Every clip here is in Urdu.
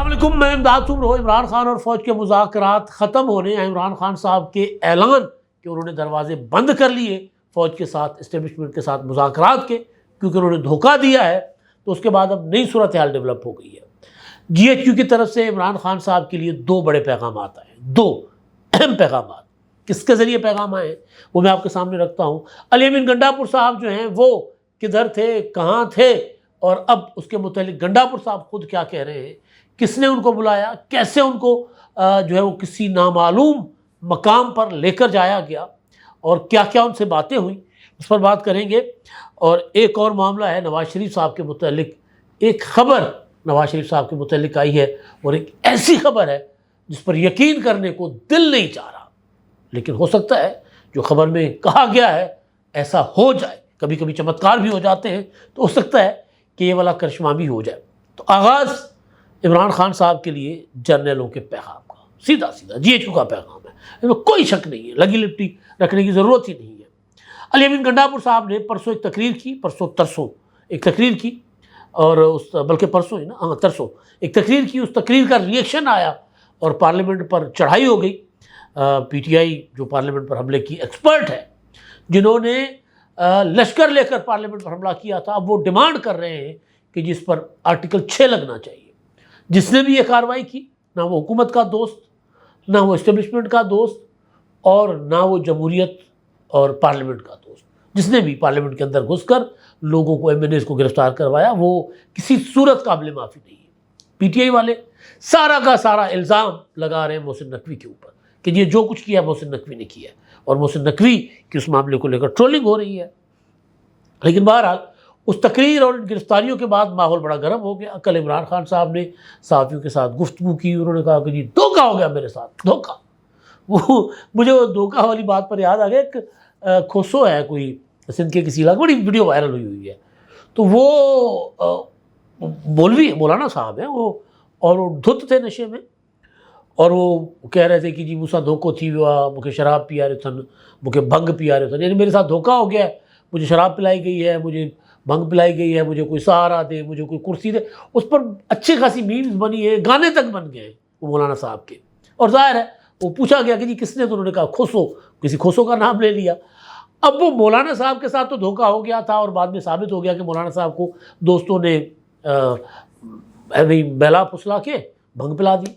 السلام علیکم، میں امداد صبح ہوں۔ عمران خان اور فوج کے مذاکرات ختم ہونے ہیں۔ عمران خان صاحب کے اعلان کہ انہوں نے دروازے بند کر لیے فوج کے ساتھ، اسٹیبلشمنٹ کے ساتھ مذاکرات کے، کیونکہ انہوں نے دھوکہ دیا ہے، تو اس کے بعد اب نئی صورتحال ڈیولپ ہو گئی ہے۔ جی ایچ کیو کی طرف سے عمران خان صاحب کے لیے دو بڑے پیغامات آئے ہیں، دو اہم پیغامات۔ کس کے ذریعے پیغام آئے ہیں وہ میں آپ کے سامنے رکھتا ہوں۔ علی امین گنڈاپور صاحب جو ہیں وہ کدھر تھے، کہاں تھے، اور اب اس کے متعلق گنڈاپور صاحب خود کیا کہہ رہے ہیں، کس نے ان کو بلایا، کیسے ان کو جو ہے وہ کسی نامعلوم مقام پر لے کر جایا گیا، اور کیا کیا ان سے باتیں ہوئیں، اس پر بات کریں گے۔ اور ایک اور معاملہ ہے نواز شریف صاحب کے متعلق، ایک خبر نواز شریف صاحب کے متعلق آئی ہے، اور ایک ایسی خبر ہے جس پر یقین کرنے کو دل نہیں چاہ رہا، لیکن ہو سکتا ہے جو خبر میں کہا گیا ہے ایسا ہو جائے۔ کبھی کبھی چمتکار بھی ہو جاتے ہیں، تو ہو سکتا ہے کہ یہ والا کرشمہ بھی ہو جائے۔ تو آغاز عمران خان صاحب کے لیے جرنیلوں کے پیغام کا، سیدھا سیدھا جی ایچ کیو کا پیغام ہے، اس میں کوئی شک نہیں ہے، لگی لپٹی رکھنے کی ضرورت ہی نہیں ہے۔ علی امین گنڈاپور صاحب نے پرسوں ایک تقریر کی، پرسوں ترسوں ایک تقریر کی، اور بلکہ پرسوں ہی نا، ہاں ترسوں ایک تقریر کی۔ اس تقریر کا ریئیکشن آیا اور پارلیمنٹ پر چڑھائی ہو گئی۔ پی ٹی آئی جو پارلیمنٹ پر حملے کی ایکسپرٹ ہے، جنہوں نے لشکر لے کر پارلیمنٹ پر حملہ کیا تھا، اب وہ ڈیمانڈ کر رہے ہیں کہ جس پر آرٹیکل 6 لگنا چاہیے۔ جس نے بھی یہ کارروائی کی، نہ وہ حکومت کا دوست، نہ وہ اسٹیبلشمنٹ کا دوست، اور نہ وہ جمہوریت اور پارلیمنٹ کا دوست، جس نے بھی پارلیمنٹ کے اندر گھس کر لوگوں کو، ایم این ایز کو گرفتار کروایا، وہ کسی صورت قابل معافی نہیں ہے۔ پی ٹی آئی والے سارا کا سارا الزام لگا رہے ہیں محسن نقوی کے اوپر کہ یہ جو کچھ کیا محسن نقوی نے کیا ہے، اور محسن نقوی کی اس معاملے کو لے کر ٹرولنگ ہو رہی ہے۔ لیکن بہرحال اس تقریر اور گرفتاریوں کے بعد ماحول بڑا گرم ہو گیا۔ کل عمران خان صاحب نے صحافیوں کے ساتھ گفتگو کی، انہوں نے کہا کہ جی دھوکہ ہو گیا میرے ساتھ، دھوکہ۔ مجھے وہ دھوکہ والی بات پر یاد آ گیا، ایک کھوسو ہے کوئی سندھ کے کسی علاقے، بڑی ویڈیو وائرل ہوئی ہے، تو وہ مولوی مولانا صاحب ہیں وہ، اور وہ دھت تھے نشے میں، اور وہ کہہ رہے تھے کہ جی مجھے دھوکو تھی ہوا، مجھے شراب پیا رہے تھن، مجھے بھنگ پیا رہے تھن، یعنی میرے ساتھ دھوکہ ہو گیا ہے، مجھے شراب پلائی گئی ہے، مجھے بھنگ پلائی گئی ہے، مجھے کوئی سہارا دے، مجھے کوئی کرسی دے۔ اس پر اچھی خاصی میمز بنی ہے، گانے تک بن گئے ہیں وہ مولانا صاحب کے۔ اور ظاہر ہے وہ پوچھا گیا کہ جی کس نے، تو انہوں نے کہا کھوسو، کسی کھوسو کا نام لے لیا۔ اب وہ مولانا صاحب کے ساتھ تو دھوکہ ہو گیا تھا، اور بعد میں ثابت ہو گیا کہ مولانا صاحب کو دوستوں نے بیلا پھسلا کے بھنگ پلا دی۔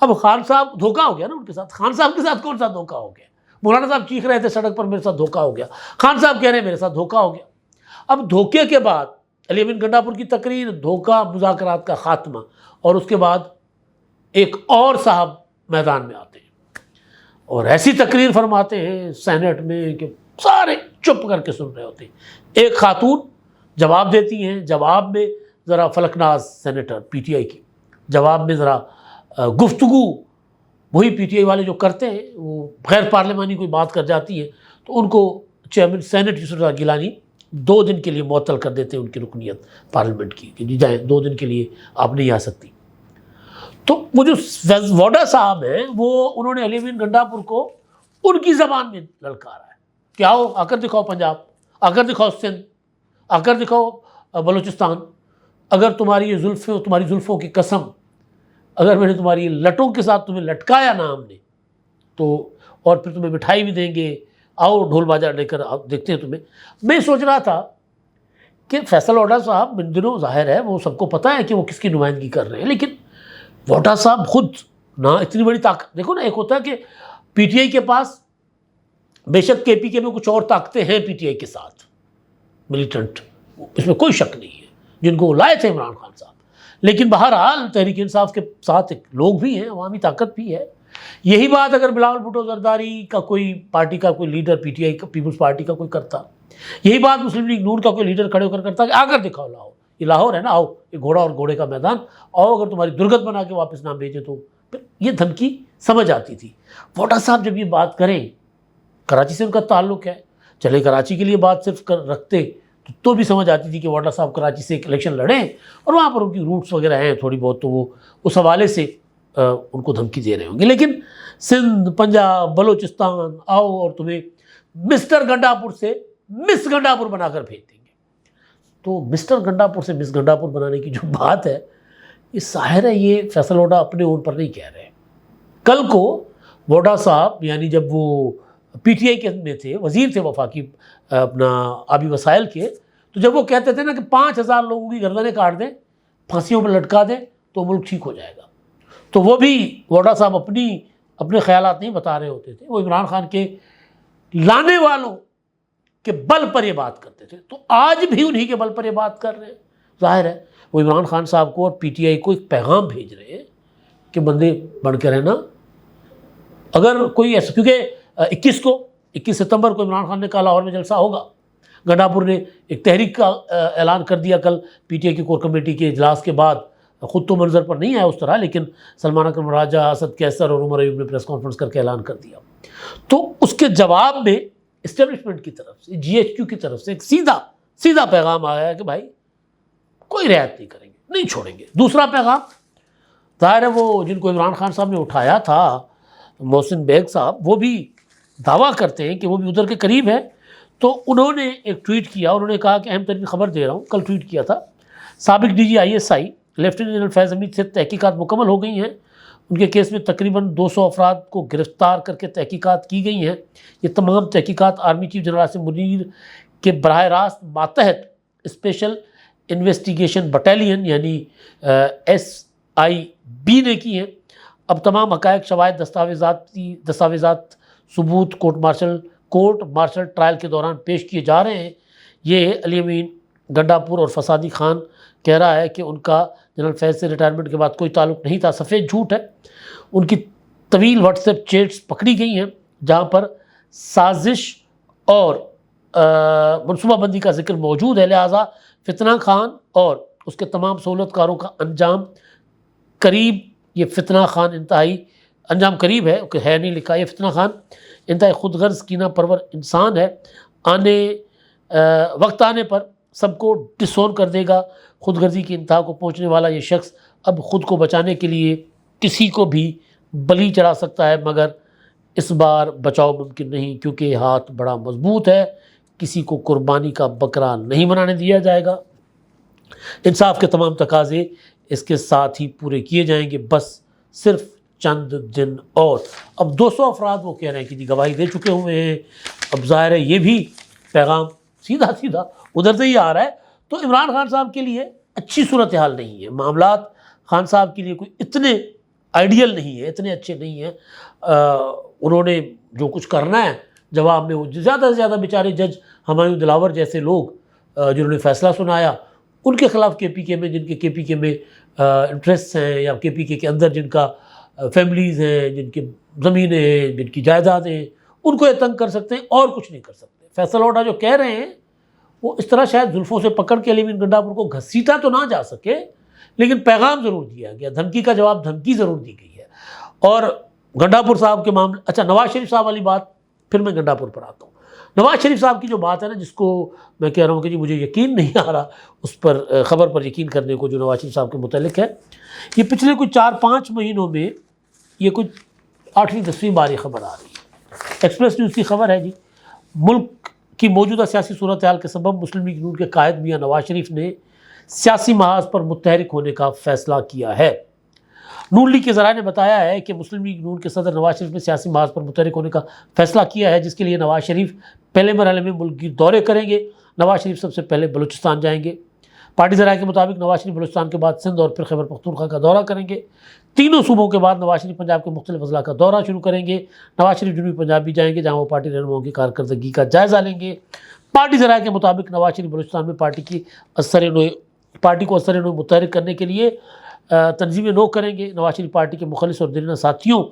اب خان صاحب دھوکہ ہو گیا نا ان کے ساتھ۔ خان صاحب کے ساتھ کون سا دھوکہ ہو گیا؟ مولانا صاحب چیخ رہے تھے سڑک پر میرے ساتھ دھوکہ ہو گیا، خان صاحب کہہ رہے ہیں میرے ساتھ دھوکہ ہو گیا۔ اب دھوکے کے بعد علی امین گنڈاپور کی تقریر، دھوکہ، مذاکرات کا خاتمہ، اور اس کے بعد ایک اور صاحب میدان میں آتے ہیں اور ایسی تقریر فرماتے ہیں سینٹ میں کہ سارے چپ کر کے سن رہے ہوتے ہیں۔ ایک خاتون جواب دیتی ہیں، جواب میں ذرا فلک ناز سینیٹر پی ٹی آئی کی، جواب میں ذرا گفتگو وہی پی ٹی آئی والے جو کرتے ہیں، وہ غیر پارلیمانی کوئی بات کر جاتی ہے تو ان کو چیئرمین سینٹ یوسف رضا گیلانی 2 دن کے لیے معطل کر دیتے ہیں ان کی رکنیت پارلیمنٹ کی، کہ جی جائیں 2 دن کے لیے آپ نہیں آ سکتی۔ تو وہ جو ووڈا صاحب ہیں، وہ انہوں نے علی امین گنڈاپور کو ان کی زبان میں للکارا ہے کہ آؤ آ کر دکھاؤ پنجاب، آ کر دکھاؤ سندھ، آ کر دکھاؤ بلوچستان، اگر تمہاری یہ زلفیں، تمہاری زلفوں کی قسم، اگر میں نے تمہاری لٹوں کے ساتھ تمہیں لٹکایا نا ہم نے، تو اور پھر تمہیں مٹھائی بھی دیں گے، آؤ ڈھول باجا لے کر دیکھتے ہیں تمہیں۔ میں سوچ رہا تھا کہ فیصل ووڈا صاحب ان دنوں ظاہر ہے وہ سب کو پتہ ہے کہ وہ کس کی نمائندگی کر رہے ہیں، لیکن ووڈا صاحب خود نہ اتنی بڑی طاقت، دیکھو نا، ایک ہوتا ہے کہ پی ٹی آئی کے پاس بے شک کے پی کے میں کچھ اور طاقتیں ہیں پی ٹی آئی کے ساتھ ملیٹنٹ، اس میں کوئی شک نہیں ہے، جن کو لائے تھے عمران خان صاحب، لیکن بہرحال تحریک انصاف کے ساتھ ایک لوگ بھی ہیں، عوامی طاقت بھی ہے۔ یہی بات اگر بلاول بھٹو زرداری کا کوئی پارٹی کا کوئی لیڈر، پی ٹی آئی کا، پیپلز پارٹی کا کوئی کرتا، یہی بات مسلم لیگ نور کا کوئی لیڈر کھڑے ہو کر کرتا کہ آ کر دکھاؤ، لاؤ، یہ لاہور ہے نا، آؤ، یہ گھوڑا اور گھوڑے کا میدان، آؤ، اگر تمہاری درگت بنا کے واپس نہ بھیجے تو پھر یہ دھمکی سمجھ آتی تھی۔ ووڈا صاحب جب یہ بات کریں، کراچی سے ان کا تعلق ہے، چلے کراچی کے لیے بات صرف رکھتے تو بھی سمجھ آتی تھی کہ ووڈا صاحب کراچی سے ایک الیکشن لڑیں، اور وہاں پر ان کی روٹس وغیرہ ہیں تھوڑی بہت، تو وہ اس حوالے سے ان کو دھمکی دے رہے ہوں گے۔ لیکن سندھ، پنجاب، بلوچستان، آؤ اور تمہیں مسٹر گنڈاپور سے مس گنڈاپور بنا کر بھیج دیں گے۔ تو مسٹر گنڈاپور سے مس گنڈاپور بنانے کی جو بات ہے، یہ ظاہر ہے یہ فیصل ووڈا اپنے اون پر نہیں کہہ رہے. کل کو ووڈا صاحب یعنی جب وہ پی ٹی آئی کے میں تھے، وزیر تھے وفاقی اپنا آبی وسائل کے، تو جب وہ کہتے تھے نا کہ 5,000 لوگوں کی گردنیں کاٹ دیں، پھانسیوں پر لٹکا دیں تو ملک ٹھیک ہو جائے گا، تو وہ بھی ووڈا صاحب اپنے خیالات نہیں بتا رہے ہوتے تھے، وہ عمران خان کے لانے والوں کے بل پر یہ بات کرتے تھے. تو آج بھی انہی کے بل پر یہ بات کر رہے ہیں. ظاہر ہے وہ عمران خان صاحب کو اور پی ٹی آئی کو ایک پیغام بھیج رہے ہیں کہ بندے بڑھ کے رہنا. اگر کوئی ایسا، کیونکہ 21 ستمبر کو عمران خان نے کہا لاہور میں جلسہ ہوگا، گنڈا پور نے ایک تحریک کا اعلان کر دیا کل پی ٹی آئی کی کور کمیٹی کے اجلاس کے بعد. خود تو منظر پر نہیں آیا اس طرح، لیکن سلمان اکرم راجہ، اسد کیسر اور عمر ایوب نے پریس کانفرنس کر کے اعلان کر دیا. تو اس کے جواب میں اسٹیبلشمنٹ کی طرف سے، جی ایچ کیو کی طرف سے ایک سیدھا پیغام آیا ہے کہ بھائی کوئی رعایت نہیں کریں گے، نہیں چھوڑیں گے. دوسرا پیغام ظاہر ہے وہ جن کو عمران خان صاحب نے اٹھایا تھا، محسن بیگ صاحب، وہ بھی دعویٰ کرتے ہیں کہ وہ بھی ادھر کے قریب ہے. تو انہوں نے ایک ٹویٹ کیا، انہوں نے کہا کہ اہم ترین خبر دے رہا ہوں، کل ٹویٹ کیا تھا، سابق D G I S I lieutenant general Faiz Hameed سے تحقیقات مکمل ہو گئی ہیں. ان کے کیس میں تقریباً 200 افراد کو گرفتار کر کے تحقیقات کی گئی ہیں. یہ تمام تحقیقات army chief general Asim Munir کے براہ راست ماتحت اسپیشل انویسٹیگیشن بٹالین یعنی SIB نے کی ہیں. اب تمام حقائق، شواہد، دستاویزات، ثبوت کورٹ مارشل ٹرائل کے دوران پیش کیے جا رہے ہیں. یہ علی امین گنڈا پور اور فسادی خان کہہ رہا ہے کہ ان کا جنرل فیض سے ریٹائرمنٹ کے بعد کوئی تعلق نہیں تھا. سفید جھوٹ ہے. ان کی طویل واٹس ایپ چیٹس پکڑی گئی ہیں جہاں پر سازش اور منصوبہ بندی کا ذکر موجود ہے. لہٰذا فتنہ خان اور اس کے تمام سہولت کاروں کا انجام قریب. یہ فتنہ خان انتہائی انجام قریب ہے نہیں لکھا. یہ فتنہ خان انتہائی خود غرض کینہ پرور انسان ہے. وقت آنے پر سب کو ڈسون کر دے گا. خود غرضی کی انتہا کو پہنچنے والا یہ شخص اب خود کو بچانے کے لیے کسی کو بھی بلی چڑھا سکتا ہے، مگر اس بار بچاؤ ممکن نہیں کیونکہ ہاتھ بڑا مضبوط ہے. کسی کو قربانی کا بکرا نہیں بنانے دیا جائے گا. انصاف کے تمام تقاضے اس کے ساتھ ہی پورے کیے جائیں گے، بس صرف چند دن اور. اب 200 افراد وہ کہہ رہے ہیں کہ جی گواہی دے چکے ہوئے ہیں. اب ظاہر ہے یہ بھی پیغام سیدھا ادھر سے ہی آ رہا ہے. تو عمران خان صاحب کے لیے اچھی صورتحال نہیں ہے. معاملات خان صاحب کے لیے کوئی اتنے آئیڈیل نہیں ہے، اتنے اچھے نہیں ہیں. انہوں نے جو کچھ کرنا ہے جواب میں، وہ زیادہ سے زیادہ بیچارے جج ہمایوں دلاور جیسے لوگ جنہوں نے فیصلہ سنایا، ان کے خلاف کے پی کے میں، جن کے کے پی کے میں انٹرسٹ ہیں یا کے پی کے اندر جن کا فیملیز ہیں، جن کے زمینیں ہیں، جن کی جائیدادیں ہیں، ان کو یہ تنگ کر سکتے ہیں اور کچھ نہیں کر سکتے. فیصل ووڈا جو کہہ رہے ہیں وہ اس طرح شاید زلفوں سے پکڑ کے علی امین گنڈا پور کو گھسیٹا تو نہ جا سکے، لیکن پیغام ضرور دیا گیا، دھمکی کا جواب دھمکی ضرور دی گئی ہے. اور گنڈا پور صاحب کے معاملے، اچھا نواز شریف صاحب والی بات، پھر میں گنڈا پور پر آتا ہوں. نواز شریف صاحب کی جو بات ہے نا، جس کو میں کہہ رہا ہوں کہ جی مجھے یقین نہیں آ رہا اس پر، خبر پر یقین کرنے کو جو نواز شریف صاحب کے متعلق ہے. یہ پچھلے کچھ 4-5 مہینوں میں یہ کچھ 8ویں-10ویں بار یہ خبر آ رہی ہے. ایکسپریس نیوز کی خبر ہے جی، ملک کی موجودہ سیاسی صورتحال کے سبب مسلم لیگ نون کے قائد میاں نواز شریف نے سیاسی محاذ پر متحرک ہونے کا فیصلہ کیا ہے. نون لیگ کے ذرائع نے بتایا ہے کہ مسلم لیگ نون کے صدر نواز شریف نے سیاسی محاذ پر متحرک ہونے کا فیصلہ کیا ہے، جس کے لیے نواز شریف پہلے مرحلے میں ملک کی دورے کریں گے. نواز شریف سب سے پہلے بلوچستان جائیں گے. پارٹی ذرائع کے مطابق نواز شریف بلوچستان کے بعد سندھ اور پھر خیبر پختونخوا کا دورہ کریں گے. تینوں صوبوں کے بعد نواز شریف پنجاب کے مختلف اضلاع کا دورہ شروع کریں گے. نواز شریف جنوبی پنجاب بھی جائیں گے، جہاں وہ پارٹی رہنماؤں کی کارکردگی کا جائزہ لیں گے. پارٹی ذرائع کے مطابق نواز شریف بلوچستان میں پارٹی کو اثر نو متحرک کرنے کے لیے تنظیم نو کریں گے. نواز شریف پارٹی کے مخلص اور دیرینہ ساتھیوں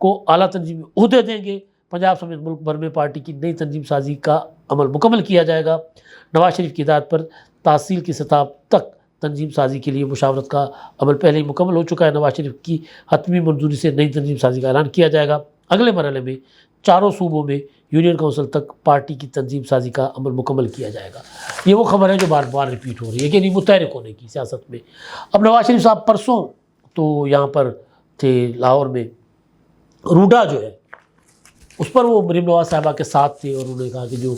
کو اعلیٰ تنظیمی عہدے دیں گے. پنجاب سمیت ملک بھر میں پارٹی کی نئی تنظیم سازی کا عمل مکمل کیا جائے گا. نواز شریف کی ہدایت پر تحصیل کی سطح تک تنظیم سازی کے لیے مشاورت کا عمل پہلے ہی مکمل ہو چکا ہے. نواز شریف کی حتمی منظوری سے نئی تنظیم سازی کا اعلان کیا جائے گا. اگلے مرحلے میں 4 صوبوں میں یونین کونسل تک پارٹی کی تنظیم سازی کا عمل مکمل کیا جائے گا. یہ وہ خبر ہے جو بار بار ریپیٹ ہو رہی ہے کہ نہیں متحرک ہونے کی سیاست میں. اب نواز شریف صاحب پرسوں تو یہاں پر تھے لاہور میں، روڈا جو ہے اس پر وہ مریم نواز صاحبہ کے ساتھ تھے، اور انہوں نے کہا کہ جو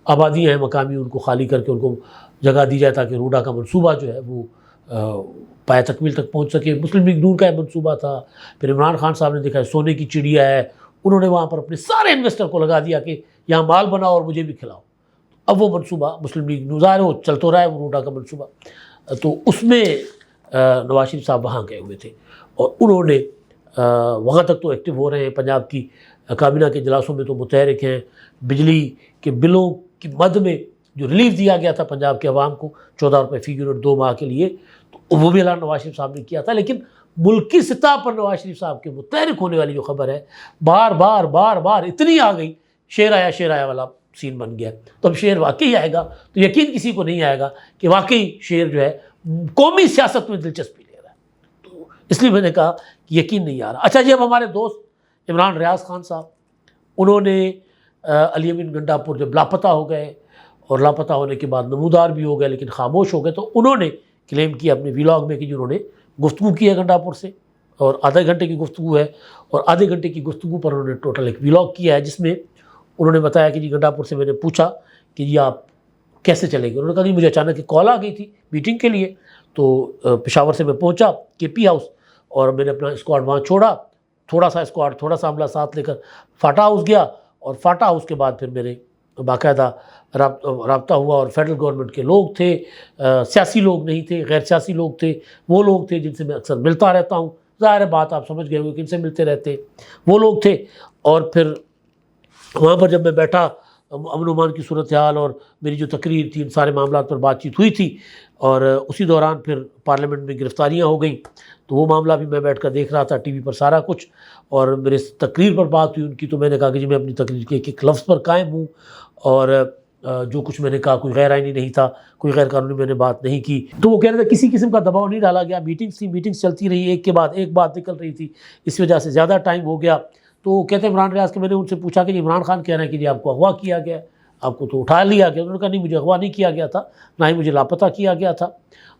آبادیاں ہیں مقامی ان کو خالی کر کے ان کو جگہ دی جائے تاکہ روڈا کا منصوبہ جو ہے وہ پایہ تکمیل تک پہنچ سکے۔ مسلم لیگ نون کا یہ منصوبہ تھا، پھر عمران خان صاحب نے دیکھا سونے کی چڑیا ہے، انہوں نے وہاں پر اپنے سارے انویسٹر کو لگا دیا کہ یہاں مال بناؤ اور مجھے بھی کھلاؤ۔ اب وہ منصوبہ مسلم لیگ نون ظاہر وہ چل تو رہا ہے، وہ نوڈا کا منصوبہ، تو اس میں نواز شریف صاحب وہاں گئے ہوئے تھے اور انہوں نے وہاں تک تو ایکٹیو ہو رہے ہیں، پنجاب کی کابینہ کے اجلاسوں میں تو متحرک ہیں، بجلی کے بلوں کی مد میں جو ریلیف دیا گیا تھا پنجاب کے عوام کو 14 روپے فی یونٹ 2 ماہ کے لیے، تو وہ بھی اعلان نواز شریف صاحب نے کیا تھا۔ لیکن ملکی سطح پر نواز شریف صاحب کے متحرک ہونے والی جو خبر ہے بار بار اتنی آ گئی، شیر آیا والا سین بن گیا۔ تو اب شیر واقعی آئے گا تو یقین کسی کو نہیں آئے گا کہ واقعی شیر جو ہے قومی سیاست میں دلچسپی لے رہا ہے، تو اس لیے میں نے کہا کہ یقین نہیں آ رہا۔ اچھا جی، اب ہمارے دوست عمران ریاض خان صاحب، انہوں نے علی امین گنڈا پور جب لاپتہ ہو گئے اور لاپتہ ہونے کے بعد نمودار بھی ہو گئے لیکن خاموش ہو گئے، تو انہوں نے کلیم کیا اپنے ویلاگ میں کہ جنہوں نے گفتگو کی ہے گنڈا پور سے، اور آدھے گھنٹے کی گفتگو ہے، اور آدھے گھنٹے کی گفتگو پر انہوں نے ٹوٹل ایک ویلاگ کیا ہے جس میں انہوں نے بتایا کہ جی گنڈا پور سے میں نے پوچھا کہ جی آپ کیسے چلے گئے، انہوں نے کہا جی مجھے اچانک ایک کال آ گئی تھی میٹنگ کے لیے، تو پشاور سے میں پہنچا کے پی ہاؤس اور میں نے اپنا اسکواڈ وہاں چھوڑا، تھوڑا سا عملہ ساتھ لے کر فاٹا ہاؤس گیا، اور فاٹا ہاؤس کے بعد پھر میرے باقاعدہ رابطہ ہوا، اور فیڈرل گورنمنٹ کے لوگ تھے، سیاسی لوگ نہیں تھے، غیر سیاسی لوگ تھے، وہ لوگ تھے جن سے میں اکثر ملتا رہتا ہوں، ظاہر ہے بات آپ سمجھ گئے ہوئے کہ ان سے ملتے رہتے وہ لوگ تھے۔ اور پھر وہاں پر جب میں بیٹھا، امن و امان کی صورتحال اور میری جو تقریر تھی، ان سارے معاملات پر بات چیت ہوئی تھی، اور اسی دوران پھر پارلیمنٹ میں گرفتاریاں ہو گئیں، تو وہ معاملہ بھی میں بیٹھ کر دیکھ رہا تھا ٹی وی پر سارا کچھ، اور میرے تقریر پر بات ہوئی ان کی، تو میں نے کہا کہ جی میں اپنی تقریر کے ایک لفظ پر قائم ہوں، اور جو کچھ میں نے کہا کوئی غیر آئینی نہیں تھا، کوئی غیر قانونی میں نے بات نہیں کی۔ تو وہ کہہ رہے تھے کسی قسم کا دباؤ نہیں ڈالا گیا، میٹنگز چلتی رہی، ایک کے بعد ایک بات نکل رہی تھی، اس وجہ سے زیادہ ٹائم ہو گیا۔ تو کہتے ہیں عمران ریاض کہ میں نے ان سے پوچھا کہ جی عمران خان کہہ رہے ہیں کہ جی آپ کو اغوا کیا گیا، آپ کو تو اٹھا لیا گیا۔ انہوں نے کہا نہیں، مجھے اغوا نہیں کیا گیا تھا، نہ ہی مجھے لاپتہ کیا گیا تھا،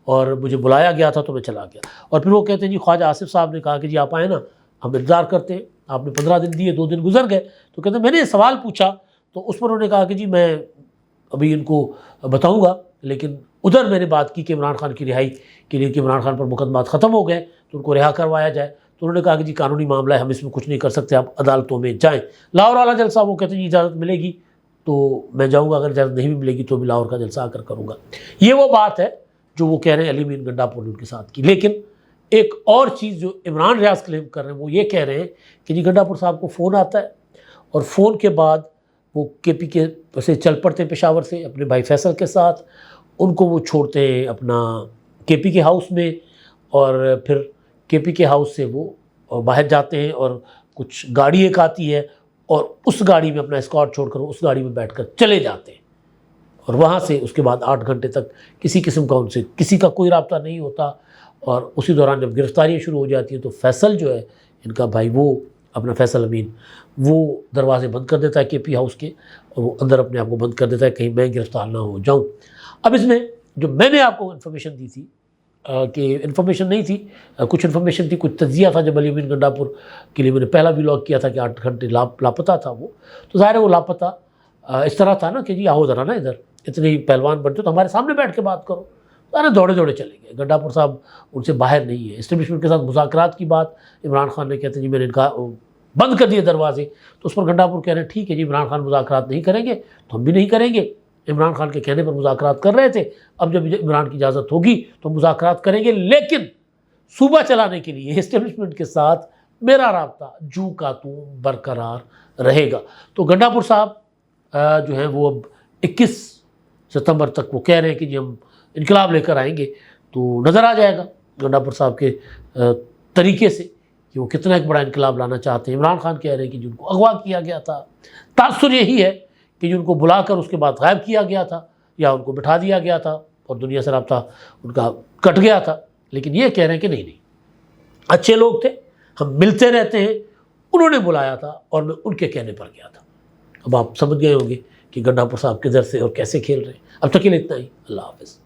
اور مجھے بلایا گیا تھا تو میں چلا گیا۔ اور پھر وہ کہتے ہیں جی خواجہ آصف صاحب نے کہا کہ جی آپ آئیں نا، ہم انتظار کرتے ہیں، آپ نے 15 دن دیے، 2 دن گزر گئے۔ تو کہتے ہیں میں نے یہ سوال پوچھا تو اس پر انہوں نے کہا کہ جی میں ابھی ان کو بتاؤں گا، لیکن ادھر میں نے بات کی کہ عمران خان کی رہائی کے لیے، کہ عمران خان پر مقدمات ختم ہو گئے تو ان کو رہا کروایا جائے۔ تو انہوں نے کہا کہ جی قانونی معاملہ ہے، ہم اس میں کچھ نہیں کر سکتے، آپ عدالتوں میں جائیں۔ لاہور والا جلسہ وہ کہتے ہیں جی اجازت ملے گی تو میں جاؤں گا، اگر اجازت نہیں بھی ملے گی تو بھی لاہور کا جلسہ آ کر کروں گا۔ یہ وہ بات ہے جو وہ کہہ رہے ہیں علی امین گنڈا پور نے ان کے ساتھ کی۔ لیکن ایک اور چیز جو عمران ریاض کلیم کر رہے ہیں وہ یہ کہہ رہے ہیں کہ جی گنڈا پور صاحب کو فون آتا ہے، اور فون کے بعد وہ کے پی کے سے چل پڑتے ہیں پشاور سے اپنے بھائی فیصل کے ساتھ، ان کو وہ چھوڑتے ہیں اپنا کے پی کے ہاؤس میں، اور پھر کے پی کے ہاؤس سے وہ باہر جاتے ہیں، اور کچھ گاڑی ایک آتی ہے، اور اس گاڑی میں اپنا اسکواڈ چھوڑ کر اس گاڑی میں بیٹھ کر چلے جاتے ہیں، اور وہاں سے اس کے بعد 8 گھنٹے تک کسی قسم کا ان سے کسی کا کوئی رابطہ نہیں ہوتا۔ اور اسی دوران جب گرفتاریاں شروع ہو جاتی ہیں تو فیصل جو ہے ان کا بھائی، وہ اپنا فیصل امین، وہ دروازے بند کر دیتا ہے کے پی ہاؤس کے، اور وہ اندر اپنے آپ کو بند کر دیتا ہے کہیں میں گرفتار نہ ہو جاؤں۔ اب اس میں جو میں نے آپ کو انفارمیشن دی تھی کہ انفارمیشن نہیں تھی، کچھ انفارمیشن تھی، کچھ تجزیہ تھا، جب علی امین گنڈا پور کے لیے میں نے پہلا ویلاگ کیا تھا کہ 8 گھنٹے لاپتہ تھا وہ، تو ظاہر ہے وہ لاپتہ اس طرح تھا نا کہ جی آؤ ذرا نا ادھر، اتنے ہی پہلوان بنتے تو ہمارے سامنے بیٹھ کے بات کرو، ظاہر دوڑے چلے گئے۔ گنڈا پور صاحب ان سے باہر نہیں ہے۔ اسٹیبلشمنٹ کے ساتھ مذاکرات کی بات عمران خان نے کہتے ہیں جی میں نے ان کا بند کر دیے دروازے، تو اس پر گنڈا پور کہہ رہے ہیں ٹھیک ہے جی عمران خان مذاکرات نہیں کریں گے تو ہم بھی نہیں کریں گے، عمران خان کے کہنے پر مذاکرات کر رہے تھے، اب جب عمران کی اجازت ہوگی تو مذاکرات کریں گے، لیکن صوبہ چلانے کے لیے اسٹیبلشمنٹ کے ساتھ میرا رابطہ جو کا تو برقرار رہے گا۔ تو گنڈا پور صاحب جو ہیں وہ اب 21 ستمبر تک وہ کہہ رہے ہیں کہ جی ہم انقلاب لے کر آئیں گے، تو نظر آ جائے گا گنڈا پور صاحب کے طریقے سے کہ وہ کتنا ایک بڑا انقلاب لانا چاہتے ہیں۔ عمران خان کہہ رہے ہیں کہ جن کو اغوا کیا گیا تھا، تاثر یہی ہے کہ جن کو بلا کر اس کے بعد غائب کیا گیا تھا یا ان کو بٹھا دیا گیا تھا اور دنیا سے رابطہ ان کا کٹ گیا تھا، لیکن یہ کہہ رہے ہیں کہ نہیں اچھے لوگ تھے، ہم ملتے رہتے ہیں، انہوں نے بلایا تھا اور میں ان کے کہنے پر گیا تھا۔ اب آپ سمجھ گئے ہوں گے کہ گنڈا پور صاحب کدھر سے اور کیسے کھیل رہے ہیں۔ اب تک کے لیے اتنا ہی، اللہ حافظ۔